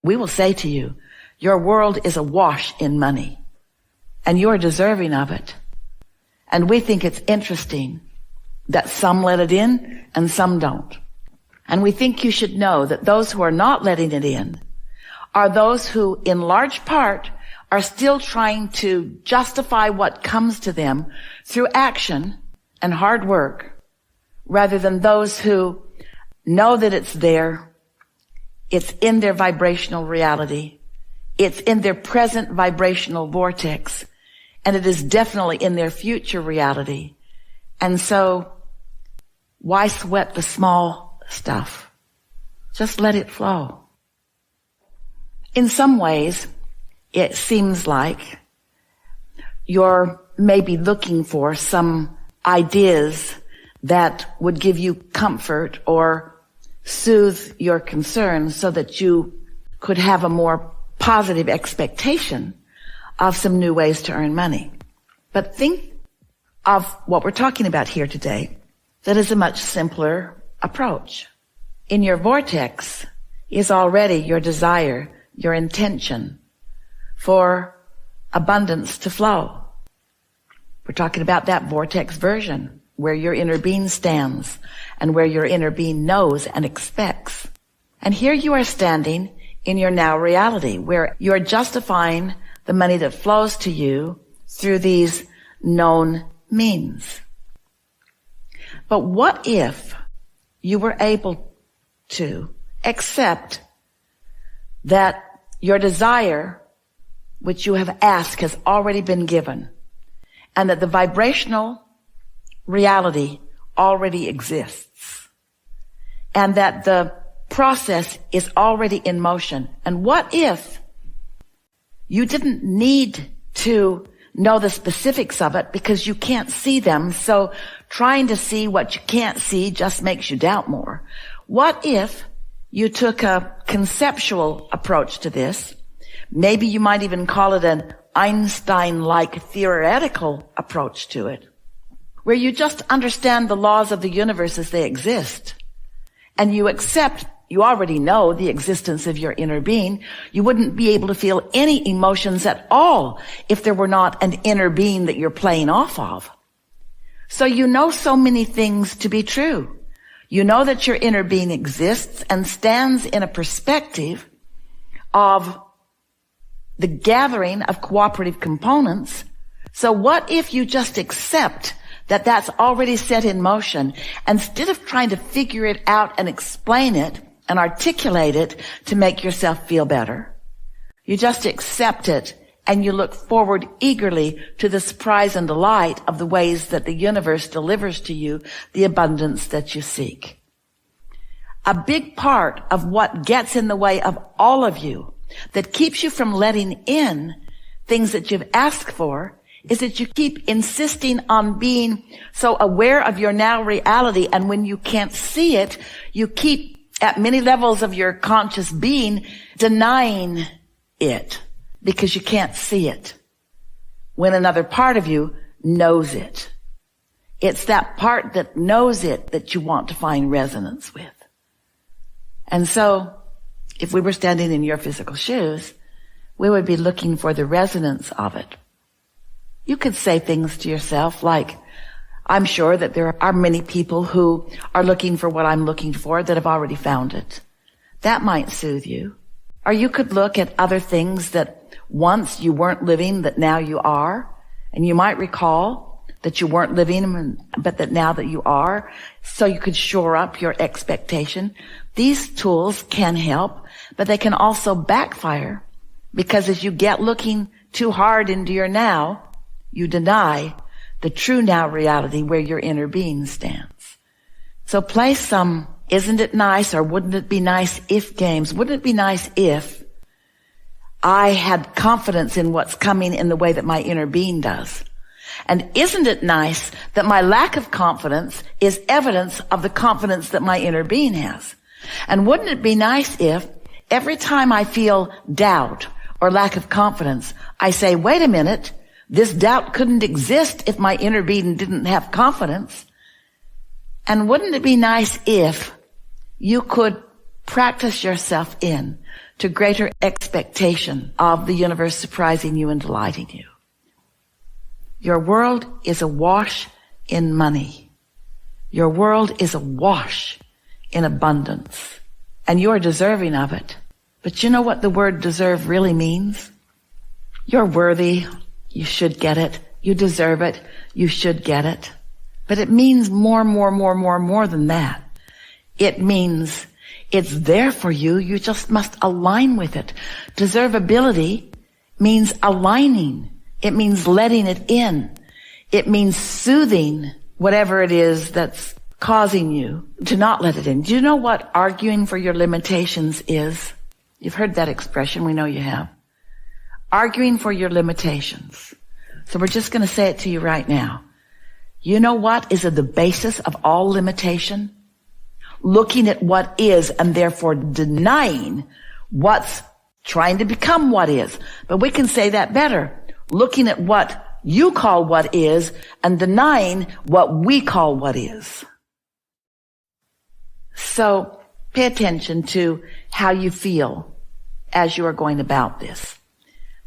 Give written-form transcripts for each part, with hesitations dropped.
we will say to you, your world is awash in money, and you are deserving of it. And we think it's interesting that some let it in and some don't. And we think you should know that those who are not letting it in are those who, in large part, are still trying to justify what comes to them through action and hard work, rather than those who know that it's there, it's in their vibrational reality, it's in their present vibrational vortex, and it is definitely in their future reality. And so, why sweat the small stuff? Just let it flow. In some ways, it seems like you're maybe looking for some ideas that would give you comfort or soothe your concerns so that you could have a more positive expectation of some new ways to earn money. But think of what we're talking about here today. That is a much simpler approach. In your vortex is already your desire, your intention for abundance to flow. We're talking about that vortex version where your inner being stands and where your inner being knows and expects. And here you are standing in your now reality where you're justifying the money that flows to you through these known means. But what if you were able to accept that your desire, which you have asked, has already been given, and that the vibrational reality already exists, and that the process is already in motion? And what if you didn't need to know the specifics of it because you can't see them, so trying to see what you can't see just makes you doubt more? What if you took a conceptual approach to this? Maybe you might even call it an Einstein-like theoretical approach to it, where you just understand the laws of the universe as they exist, and you accept, you already know the existence of your inner being. You wouldn't be able to feel any emotions at all if there were not an inner being that you're playing off of. So you know so many things to be true. You know that your inner being exists and stands in a perspective of the gathering of cooperative components. So what if you just accept that that's already set in motion, instead of trying to figure it out and explain it and articulate it to make yourself feel better? You just accept it and you look forward eagerly to the surprise and delight of the ways that the universe delivers to you the abundance that you seek. A big part of what gets in the way of all of you, that keeps you from letting in things that you've asked for, is that you keep insisting on being so aware of your now reality, and when you can't see it, you keep at many levels of your conscious being denying it because you can't see it, when another part of you knows it. It's that part that knows it that you want to find resonance with. And so, if we were standing in your physical shoes, we would be looking for the resonance of it. You could say things to yourself like, I'm sure that there are many people who are looking for what I'm looking for that have already found it. That might soothe you. Or you could look at other things that once you weren't living that now you are, and you might recall that you weren't living but that now that you are, so you could shore up your expectation. These tools can help, but they can also backfire, because as you get looking too hard into your now, you deny the true now reality where your inner being stands. So play some isn't it nice or wouldn't it be nice if games. Wouldn't it be nice if I had confidence in what's coming in the way that my inner being does? And isn't it nice that my lack of confidence is evidence of the confidence that my inner being has? And wouldn't it be nice if every time I feel doubt or lack of confidence, I say, wait a minute, this doubt couldn't exist if my inner being didn't have confidence. And wouldn't it be nice if you could practice yourself in to greater expectation of the universe surprising you and delighting you. Your world is awash in money. Your world is awash in abundance. And you are deserving of it. But you know what the word deserve really means? You're worthy. You should get it. You deserve it. You should get it. But it means more than that. It means it's there for you. You just must align with it. Deservability means aligning. It means letting it in. It means soothing whatever it is that's causing you to not let it in. Do you know what arguing for your limitations is? You've heard that expression. We know you have. Arguing for your limitations. So we're just going to say it to you right now. You know what is at the basis of all limitation? Looking at what is and therefore denying what's trying to become what is. But we can say that better. Looking at what you call what is and denying what we call what is. So pay attention to how you feel as you are going about this.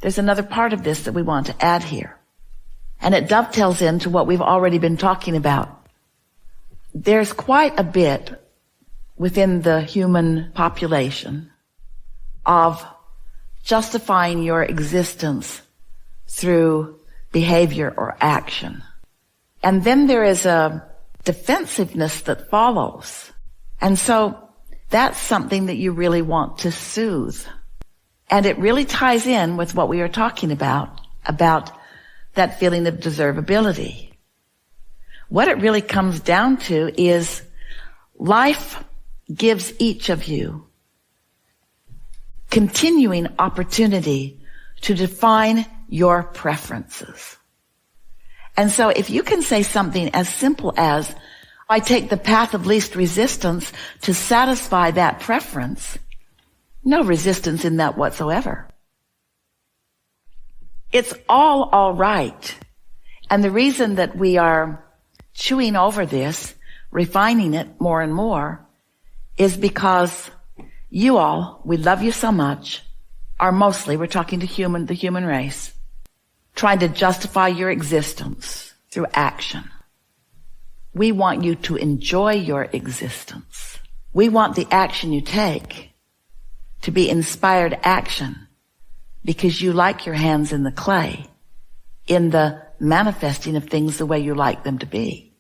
There's another part of this that we want to add here. And it dovetails into what we've already been talking about. There's quite a bit within the human population of justifying your existence through behavior or action. And then there is a defensiveness that follows. And so that's something that you really want to soothe. And it really ties in with what we are talking about that feeling of deservability. What it really comes down to is life gives each of you continuing opportunity to define your preferences. And so if you can say something as simple as, I take the path of least resistance to satisfy that preference, no resistance in that whatsoever. It's all right. And the reason that we are chewing over this, refining it more and more, is because you all, we love you so much, are mostly, we're talking to the human race, trying to justify your existence through action. We want you to enjoy your existence. We want the action you take to be inspired action because you like your hands in the clay, in the manifesting of things the way you like them to be.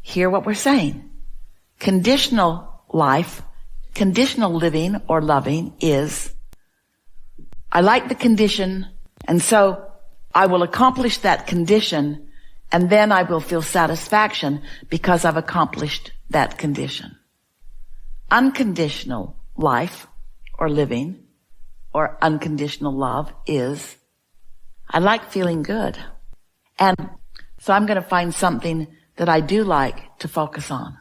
Hear what we're saying. Conditional life, conditional living or loving is, I like the condition, and so I will accomplish that condition, and then I will feel satisfaction because I've accomplished that condition. Unconditional life or living or unconditional love is, I like feeling good. And so I'm going to find something that I do like to focus on.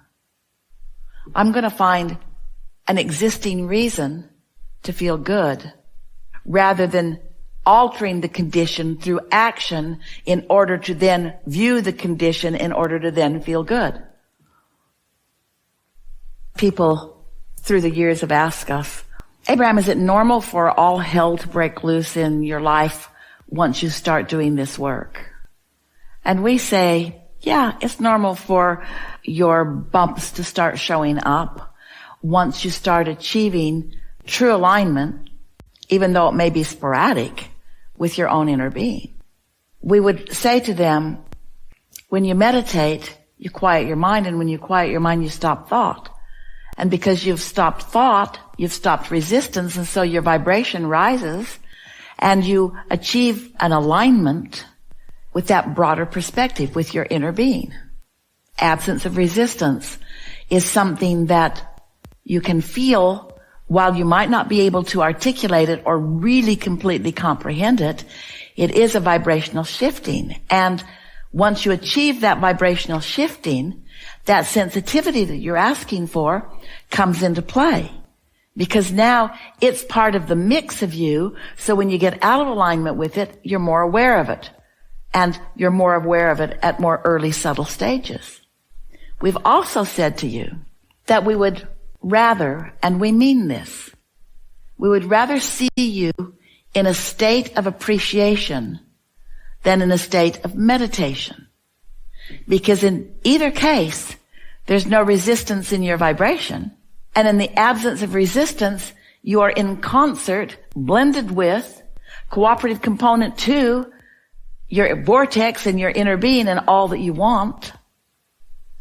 I'm going to find an existing reason to feel good rather than altering the condition through action in order to then view the condition in order to then feel good. People through the years have asked us, Abraham, is it normal for all hell to break loose in your life once you start doing this work? And we say, yeah, it's normal for your bumps to start showing up once you start achieving true alignment, even though it may be sporadic, with your own inner being. We would say to them, when you meditate, you quiet your mind, and when you quiet your mind, you stop thought. And because you've stopped thought, you've stopped resistance, and so your vibration rises, and you achieve an alignment with that broader perspective, with your inner being. Absence of resistance is something that you can feel while you might not be able to articulate it or really completely comprehend it. It is a vibrational shifting. And once you achieve that vibrational shifting, that sensitivity that you're asking for comes into play. Because now it's part of the mix of you, so when you get out of alignment with it, you're more aware of it. And you're more aware of it at more early, subtle stages. We've also said to you that we would rather, and we mean this, We would rather see you in a state of appreciation than in a state of meditation. Because in either case, there's no resistance in your vibration. And in the absence of resistance, you are in concert, blended with, cooperative component to your vortex and your inner being and all that you want.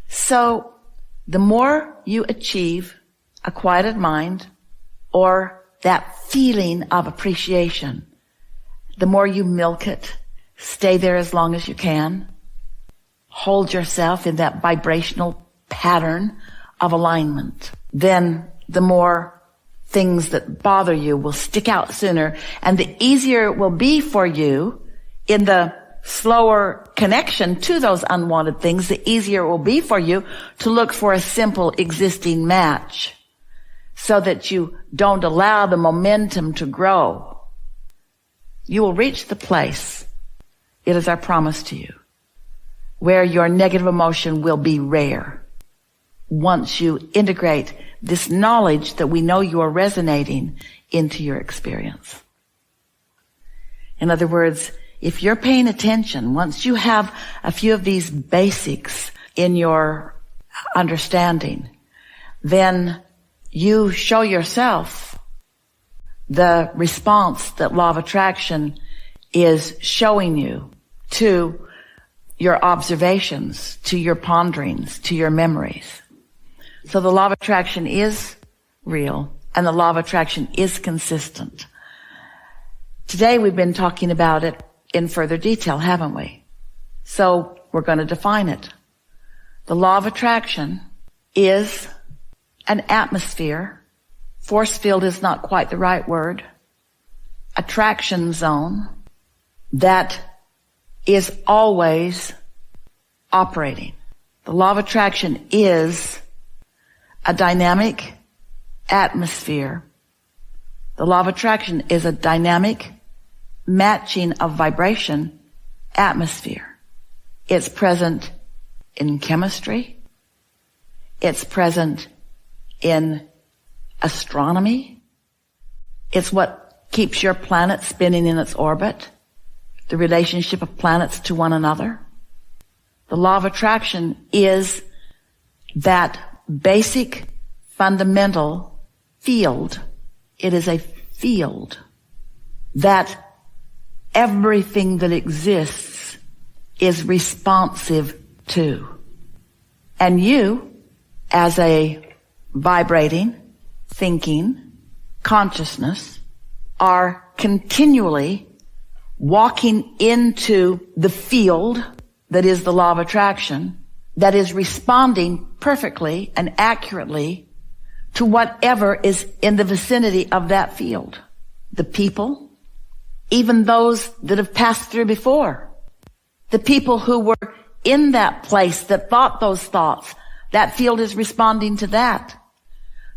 So the more you achieve a quieted mind or that feeling of appreciation, the more you milk it, stay there as long as you can, hold yourself in that vibrational pattern of alignment, then the more things that bother you will stick out sooner, and the easier it will be for you in the slower connection to those unwanted things, the easier it will be for you to look for a simple existing match so that you don't allow the momentum to grow. You will reach the place, it is our promise to you, where your negative emotion will be rare. Once you integrate this knowledge that we know you are resonating into your experience. In other words, if you're paying attention, once you have a few of these basics in your understanding, then you show yourself the response that law of attraction is showing you to your observations, to your ponderings, to your memories. So the law of attraction is real, and the law of attraction is consistent. Today we've been talking about it in further detail, haven't we? So we're going to define it. The law of attraction is an atmosphere. Force field is not quite the right word. Attraction zone that is always operating. The law of attraction is a dynamic atmosphere. The law of attraction is a dynamic matching of vibration atmosphere. It's present in chemistry. It's present in astronomy. It's what keeps your planet spinning in its orbit, the relationship of planets to one another. The law of attraction is that basic, fundamental field. It is a field that everything that exists is responsive to. And you, as a vibrating, thinking consciousness, are continually walking into the field that is the law of attraction, that is responding perfectly and accurately to whatever is in the vicinity of that field. The people, even those that have passed through before, the people who were in that place that thought those thoughts, that field is responding to that.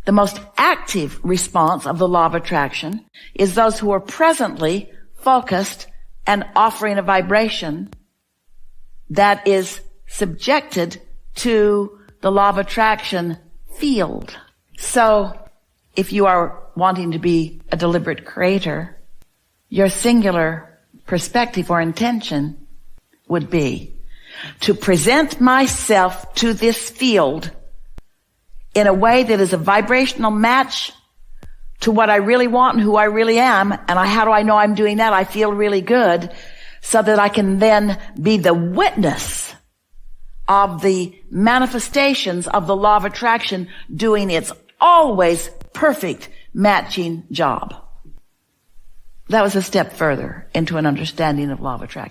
The most active response of the law of attraction is those who are presently focused and offering a vibration that is subjected to the law of attraction field. So if you are wanting to be a deliberate creator, your singular perspective or intention would be to present myself to this field in a way that is a vibrational match to what I really want and who I really am. And how do I know I'm doing that? I feel really good, so that I can then be the witness of the manifestations of the law of attraction doing its always perfect matching job. That was a step further into an understanding of law of attraction.